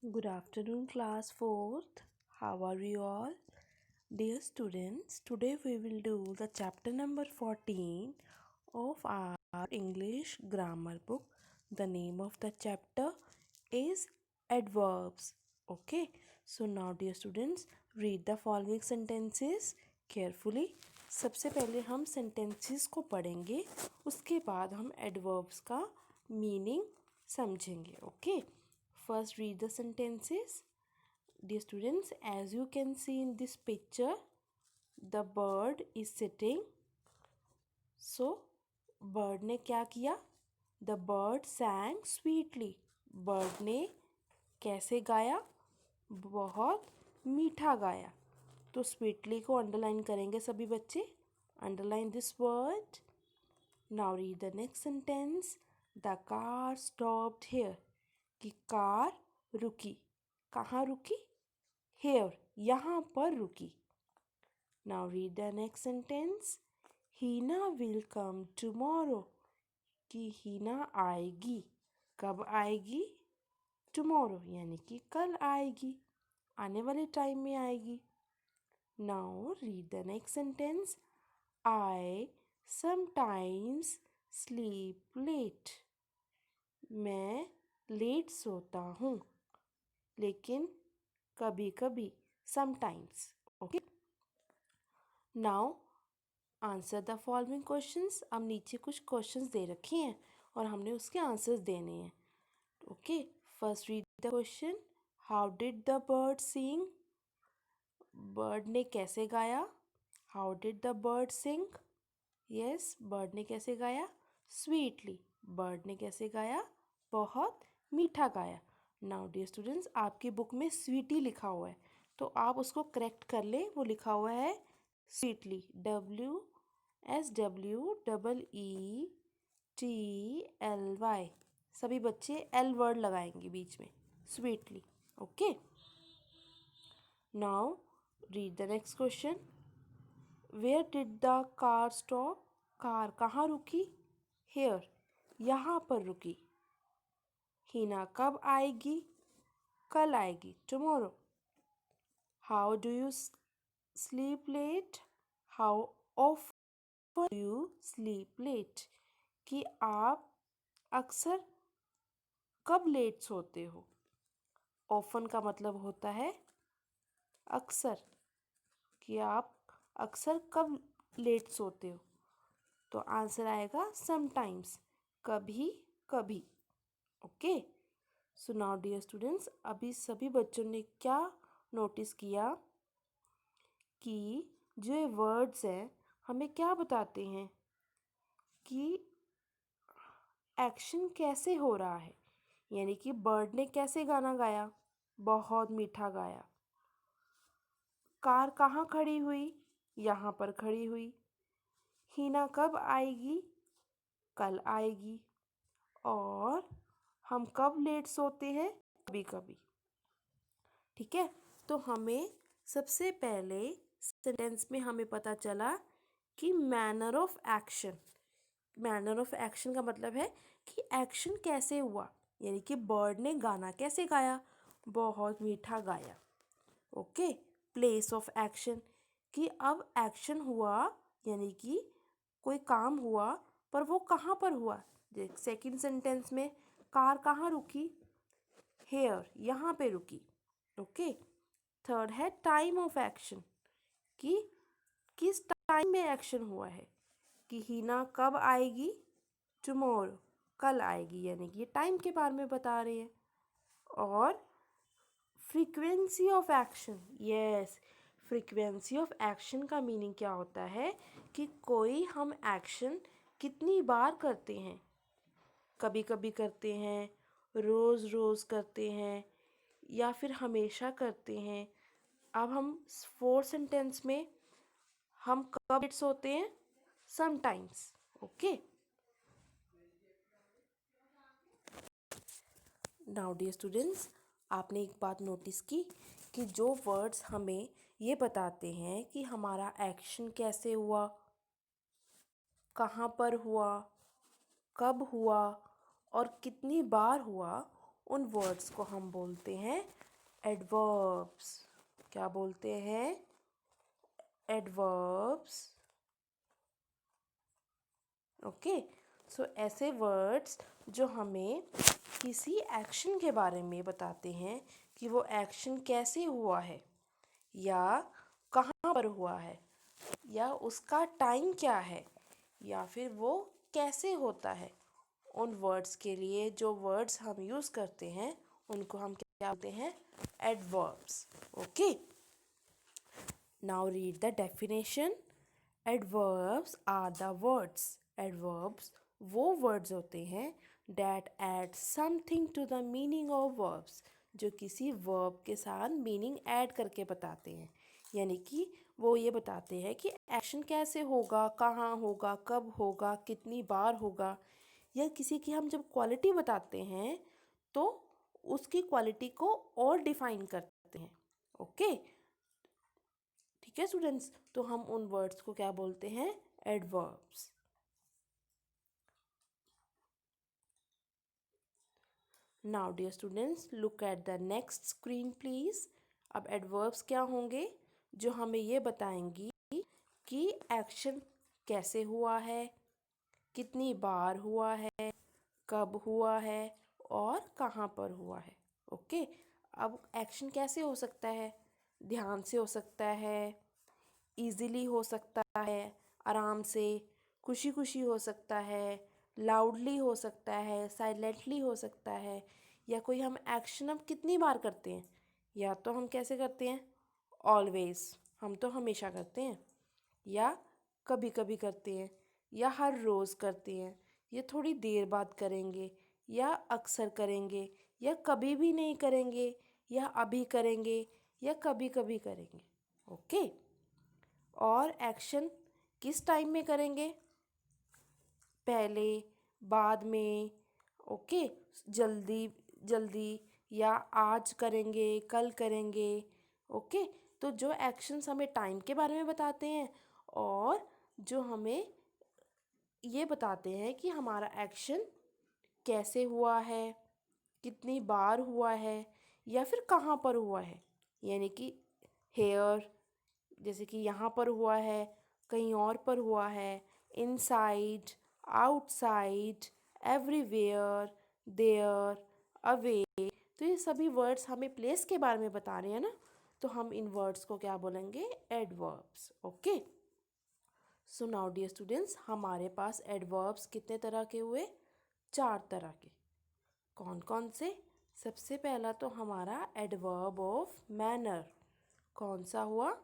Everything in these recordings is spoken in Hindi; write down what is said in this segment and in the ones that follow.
Good afternoon, class 4th. How are you all? Dear students, today we will do the chapter number 14 of our English grammar book. The name of the chapter is adverbs. Okay, so now, dear students, read the following sentences carefully. सबसे पहले हम sentences को पढ़ेंगे, उसके बाद हम adverbs का meaning समझेंगे. Okay. First, read the sentences. Dear students, as you can see in this picture, the bird is sitting. So, bird ने क्या किया? The bird sang sweetly. Bird ने कैसे गाया? बहुत मीठा गाया. तो sweetly को underline करेंगे सभी बच्चे. Underline this word. Now read the next sentence. The car stopped here. कि कार रुकी. कहाँ रुकी? Here, यहाँ पर रुकी. Now read the next sentence. Hina will come tomorrow. कि हीना आएगी. कब आएगी? Tomorrow, यानी कि कल आएगी. आने वाले टाइम में आएगी. Now read the next sentence. I sometimes sleep late. मैं लेट सोता हूँ, लेकिन कभी कभी, sometimes. Okay. Now answer the following questions. अब नीचे कुछ questions दे रखे हैं और हमने उसके answers देने हैं. Okay. First read the question. How did the bird sing? Bird ने कैसे गाया? How did the bird sing? Yes, bird ने कैसे गाया? Sweetly. Bird ने कैसे गाया? बहुत मीठा गाया. नाउ डियर स्टूडेंट्स, आपकी बुक में स्वीटी लिखा हुआ है, तो आप उसको करेक्ट कर लें. वो लिखा हुआ है स्वीटली. WSWEETLY. सभी बच्चे एल वर्ड लगाएंगे बीच में. Sweetly. Okay. Now read the next question. Where did the car stop? Car कहाँ रुकी? हेयर, यहाँ पर रुकी. हीना कब आएगी? कल आएगी. Tomorrow. How do you sleep late? How often do you sleep late? कि आप अक्सर कब लेट सोते हो? ऑफन का मतलब होता है अक्सर. कि आप अक्सर कब लेट सोते हो? तो आंसर आएगा समटाइम्स. कभी कभी. Okay. So now dear students, अभी सभी बच्चों ने क्या नोटिस किया कि जो ये वर्ड्स हैं हमें क्या बताते हैं कि एक्शन कैसे हो रहा है. यानी कि बर्ड ने कैसे गाना गाया? बहुत मीठा गाया. कार कहाँ खड़ी हुई? यहाँ पर खड़ी हुई. हीना कब आएगी? कल आएगी. और हम कब लेट सोते हैं? कभी कभी. ठीक है. तो हमें सबसे पहले सेंटेंस में हमें पता चला कि manner of action. Manner of action का मतलब है कि एक्शन कैसे हुआ. यानी कि बर्ड ने गाना कैसे गाया? बहुत मीठा गाया. ओके. प्लेस ऑफ एक्शन, कि अब एक्शन हुआ यानी कि कोई काम हुआ, पर वो कहाँ पर हुआ. सेकंड सेंटेंस में कार कहाँ रुकी? हेयर, यहाँ पे रुकी. ओके. थर्ड है टाइम ऑफ एक्शन, कि किस टाइम में एक्शन हुआ है. कि हीना कब आएगी? टुमारो, कल आएगी. यानी कि ये टाइम के बारे में बता रहे हैं. और frequency of action. Yes, frequency of action का मीनिंग क्या होता है कि कोई हम एक्शन कितनी बार करते हैं. कभी कभी करते हैं, रोज़ रोज़ करते हैं, या फिर हमेशा करते हैं. अब हम फोर्थ सेंटेंस में हम कब लेट सोते हैं? Sometimes. Okay. Now dear students, आपने एक बात नोटिस की कि जो वर्ड्स हमें ये बताते हैं कि हमारा एक्शन कैसे हुआ, कहाँ पर हुआ, कब हुआ और कितनी बार हुआ, उन वर्ड्स को हम बोलते हैं एडवर्ब्स। क्या बोलते हैं? एडवर्ब्स। ओके, सो ऐसे वर्ड्स जो हमें किसी एक्शन के बारे में बताते हैं कि वो एक्शन कैसे हुआ है, या कहाँ पर हुआ है, या उसका टाइम क्या है, या फिर वो कैसे होता है। उन वर्ड्स के लिए जो वर्ड्स हम यूज़ करते हैं उनको हम क्या बोलते हैं? Adverbs. Okay, now read the definition. Adverbs are the words. Adverbs वो वर्ड्स होते हैं that add something to the meaning of verbs, जो किसी वर्ब के साथ मीनिंग ऐड करके बताते हैं। यानी कि वो ये बताते हैं कि एक्शन कैसे होगा, कहाँ होगा, कब होगा, कितनी बार होगा, या किसी की हम जब क्वालिटी बताते हैं तो उसकी क्वालिटी को और डिफाइन करते हैं। ओके, ठीक है स्टूडेंट्स, तो हम उन वर्ड्स को क्या बोलते हैं? Adverbs. Now dear students, look at the next screen please. अब एडवर्ब्स क्या होंगे? जो हमें ये बताएंगी कि एक्शन कैसे हुआ है, कितनी बार हुआ है, कब हुआ है, और कहाँ पर हुआ है। ओके, अब एक्शन कैसे हो सकता है? ध्यान से हो सकता है, इजीली हो सकता है, आराम से, खुशी खुशी हो सकता है, लाउडली हो सकता है, साइलेंटली हो सकता है, या कोई हम एक्शन अब कितनी बार करते हैं, या तो हम कैसे करते हैं? ऑलवेज, हम तो हमेशा करते हैं, या कभी कभी करते हैं, या हर रोज़ करते हैं, या थोड़ी देर बाद करेंगे, या अक्सर करेंगे, या कभी भी नहीं करेंगे, या अभी करेंगे, या कभी कभी करेंगे। ओके, और एक्शन किस टाइम में करेंगे? पहले, बाद में, ओके, जल्दी जल्दी, या आज करेंगे, कल करेंगे। ओके, तो जो एक्शंस हमें टाइम के बारे में बताते हैं और जो हमें ये बताते हैं कि हमारा एक्शन कैसे हुआ है, कितनी बार हुआ है, या फिर कहाँ पर हुआ है। यानी कि हेयर, जैसे कि यहाँ पर हुआ है, कहीं और पर हुआ है, inside, outside, everywhere, there, away. तो ये सभी वर्ड्स हमें प्लेस के बारे में बता रहे हैं ना, तो हम इन वर्ड्स को क्या बोलेंगे? Adverbs. Okay, so now dear students, हमारे पास एडवर्ब्स कितने तरह के हुए? 4 तरह के। कौन कौन से? सबसे पहला तो हमारा एडवर्ब ऑफ मैनर। कौन सा हुआ?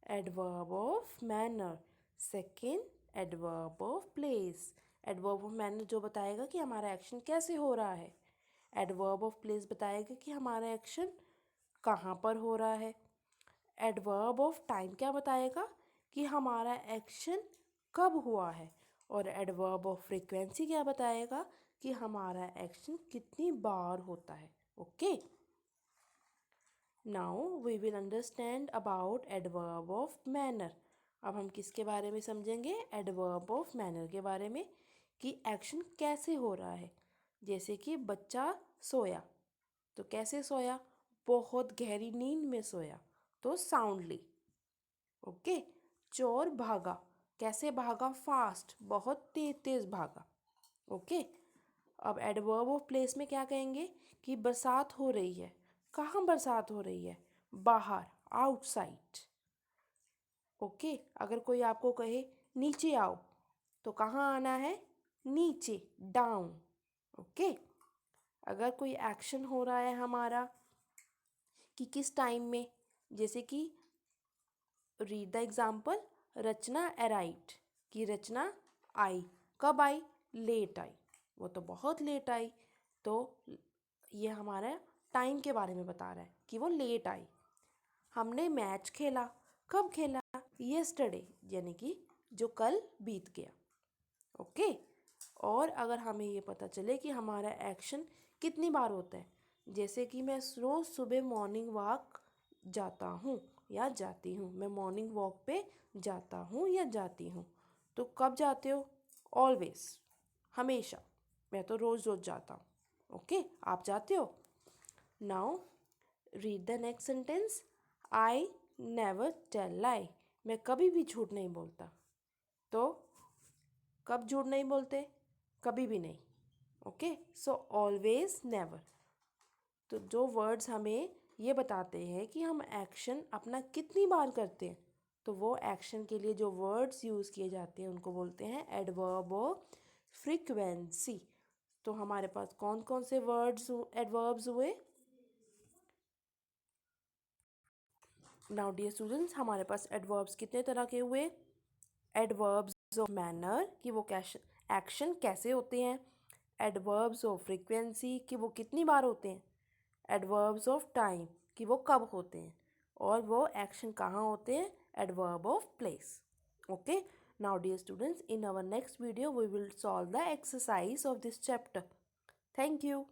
Adverb of manner. Second, adverb of place. Adverb of manner जो बताएगा कि हमारा एक्शन कैसे हो रहा है। एडवर्ब ऑफ प्लेस बताएगा कि हमारा एक्शन कहाँ पर हो रहा है। एडवर्ब ऑफ टाइम क्या बताएगा कि हमारा एक्शन कब हुआ है। और एडवर्ब ऑफ फ्रीक्वेंसी क्या बताएगा कि हमारा एक्शन कितनी बार होता है। Okay, now we will understand about adverb of manner. अब हम किसके बारे में समझेंगे? एडवर्ब ऑफ मैनर के बारे में, कि एक्शन कैसे हो रहा है। जैसे कि बच्चा सोया, तो कैसे सोया? बहुत गहरी नींद में सोया, तो साउंडली। ओके, चोर भागा, कैसे भागा? फास्ट, बहुत तेज तेज भागा। ओके, अब एडवर्ब ऑफ प्लेस में क्या कहेंगे कि बरसात हो रही है। कहाँ बरसात हो रही है? बाहर, आउटसाइड। ओके, अगर कोई आपको कहे नीचे आओ, तो कहाँ आना है? नीचे, डाउन। ओके, अगर कोई एक्शन हो रहा है हमारा कि किस टाइम में, जैसे कि read the example, Rachna arrived, कि रचना आई, कब आई? लेट आई, वो तो बहुत लेट आई। तो ये हमारा टाइम के बारे में बता रहा है कि वो लेट आई। हमने मैच खेला, कब खेला? यस्टरडे, यानी कि जो कल बीत गया। ओके, और अगर हमें ये पता चले कि हमारा एक्शन कितनी बार होता है, जैसे कि मैं रोज़ सुबह मॉर्निंग वॉक जाता हूँ या जाती हूँ, मैं मॉर्निंग वॉक पे जाता हूँ या जाती हूँ, तो कब जाते हो? ऑलवेज, हमेशा। मैं तो रोज़ रोज़ जाता हूँ। ओके, आप जाते हो? Now read the next sentence. I never tell lie. मैं कभी भी झूठ नहीं बोलता। तो कब झूठ नहीं बोलते? कभी भी नहीं। Okay, so always never. तो जो वर्ड्स हमें ये बताते हैं कि हम एक्शन अपना कितनी बार करते हैं, तो वो एक्शन के लिए जो वर्ड्स यूज़ किए जाते हैं उनको बोलते हैं एडवर्ब ऑफ फ्रीक्वेंसी। तो हमारे पास कौन कौन से वर्ड्स एडवर्ब्स हुए? नाउ डियर स्टूडेंट्स, हमारे पास एडवर्ब्स कितने तरह के हुए? एडवर्ब्स ऑफ मैनर कि वो एक्शन कैसे होते हैं। एडवर्ब्स ऑफ फ्रीक्वेंसी कि वो कितनी बार होते हैं। एडवर्ब्स ऑफ टाइम कि वो कब होते हैं। और वो एक्शन कहाँ होते हैं? Adverb of place. Okay, now dear students, in our next video we will solve the exercise of this chapter. Thank you.